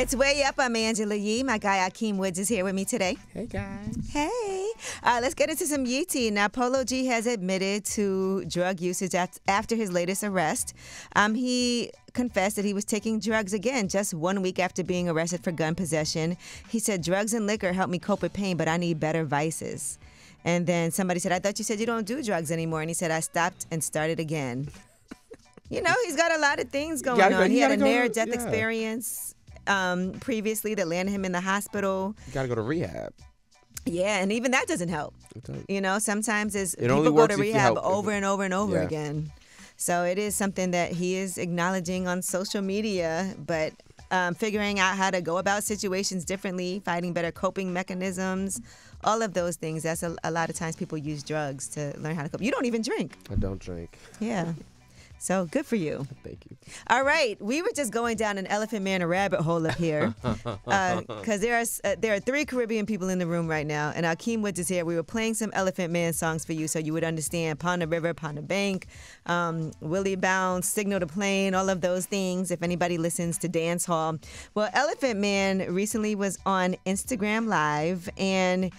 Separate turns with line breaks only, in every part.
It's Way Up. I'm Angela Yee. My guy Akeem Woods is here with me today.
Hey, guys.
Hey. Let's get into some Yee tea. Now, Polo G has admitted to drug usage after his latest arrest. He confessed that he was taking drugs again just 1 week after being arrested for gun possession. He said, drugs and liquor help me cope with pain, but I need better vices. And then somebody said, I thought you said you don't do drugs anymore. And he said, I stopped and started again. You know, he's got a lot of things going on. He had a near-death experience previously that landed him in the hospital.
You got to go to rehab.
Yeah, and even that doesn't help. You know, sometimes people
only
go to
works if you
rehab
help.
over and over and over
Yeah.
again. So it is something that he is acknowledging on social media, but figuring out how to go about situations differently, finding better coping mechanisms, all of those things. That's a lot of times people use drugs to learn how to cope. You don't even drink.
I don't drink.
Yeah. So good for you.
Thank you.
All right, we were just going down an Elephant Man rabbit hole up here because there are 3 Caribbean people in the room right now, and Akeem Woods is here. We were playing some Elephant Man songs for you so you would understand Pond the River, Pond the Bank, Willie Bounce, Signal to Plane, all of those things, if anybody listens to Dance Hall. Well, Elephant Man recently was on Instagram Live, and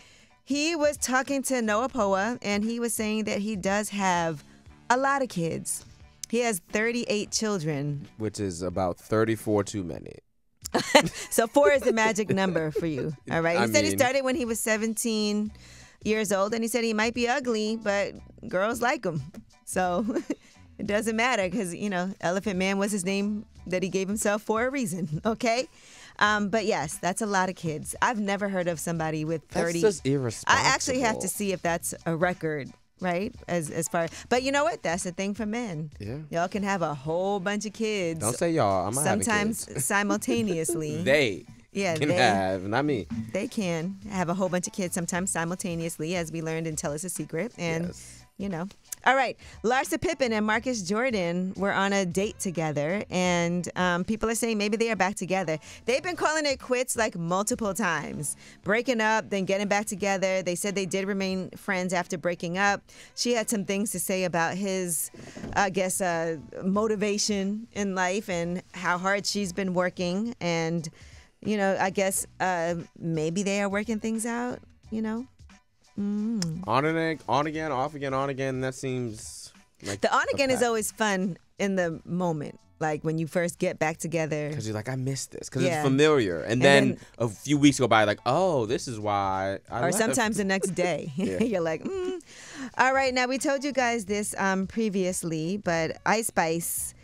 he was talking to Noah Poa, and he was saying that he does have a lot of kids. He has 38 children.
Which is about 34 too many.
So 4 is the magic number for you. All right. He said he started when he was 17 years old, and he said he might be ugly, but girls like him. So it doesn't matter because, you know, Elephant Man was his name that he gave himself for a reason. Okay. But yes, that's a lot of kids. I've never heard of somebody with 30.
That's just irresponsible.
I actually have to see if that's a record. Right, as far, but you know what? That's the thing for men.
Yeah,
y'all can have a whole bunch of kids.
Don't say y'all. I'm
sometimes simultaneously.
They have, not me.
They can have a whole bunch of kids sometimes simultaneously, as we learned in Tell Us a Secret, and you know. All right, Lara Pippen and Marcus Jordan were on a date together, and people are saying maybe they are back together. They've been calling it quits like multiple times, breaking up, then getting back together. They said they did remain friends after breaking up. She had some things to say about his, I guess, motivation in life and how hard she's been working, and you know, I guess maybe they are working things out. You know.
On again, off again, on again. That seems like
the on again is always fun in the moment, like when you first get back together.
Because you're like, I missed this because it's familiar, and then a few weeks go by, like, oh, this is why.
Or sometimes the next day, you're like, All right, now we told you guys this previously, but Ice Spice,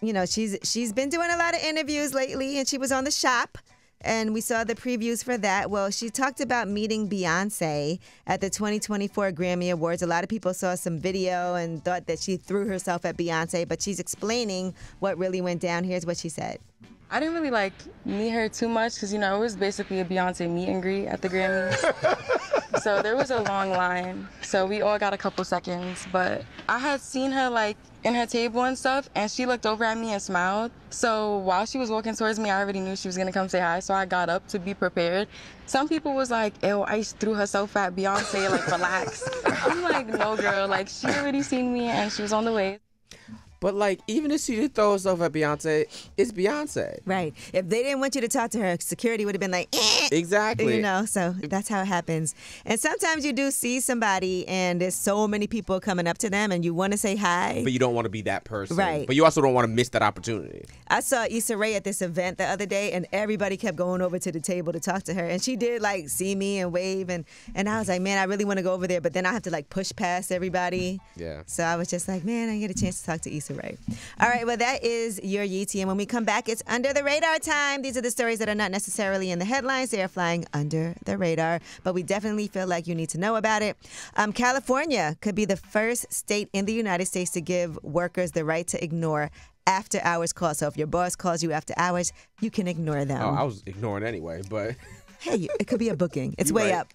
you know, she's been doing a lot of interviews lately, and she was on The Shop. And we saw the previews for that. Well, she talked about meeting Beyonce at the 2024 Grammy Awards. A lot of people saw some video and thought that she threw herself at Beyonce, but she's explaining what really went down. Here's what she said.
I didn't really meet her too much because, you know, it was basically a Beyonce meet and greet at the Grammys. So there was a long line. So we all got a couple seconds. But I had seen her in her table and stuff, and she looked over at me and smiled. So while she was walking towards me, I already knew she was going to come say hi. So I got up to be prepared. Some people was like, ew, Ice threw herself at Beyonce, relax. I'm like, no, girl. She already seen me, and she was on the way.
But even if she did throw herself at Beyonce, it's Beyonce.
Right. If they didn't want you to talk to her, security would have been like,
Exactly.
You know, so that's how it happens. And sometimes you do see somebody and there's so many people coming up to them and you want to say hi.
But you don't want to be that person.
Right.
But you also don't want to miss that opportunity.
I saw Issa Rae at this event the other day and everybody kept going over to the table to talk to her. And she did see me and wave. And I was like, man, I really want to go over there. But then I have to push past everybody.
Yeah.
So I was just like, man, I get a chance to talk to Issa Rae. All right, well, that is your Yee tea. And when we come back, it's Under the Radar time. These are the stories that are not necessarily in the headlines. They are flying under the radar, but we definitely feel like you need to know about it. California could be the first state in the United States to give workers the right to ignore after-hours calls. So if your boss calls you after hours, you can ignore them.
Oh, I was ignoring anyway, but...
Hey, it could be a booking. It's Way Up.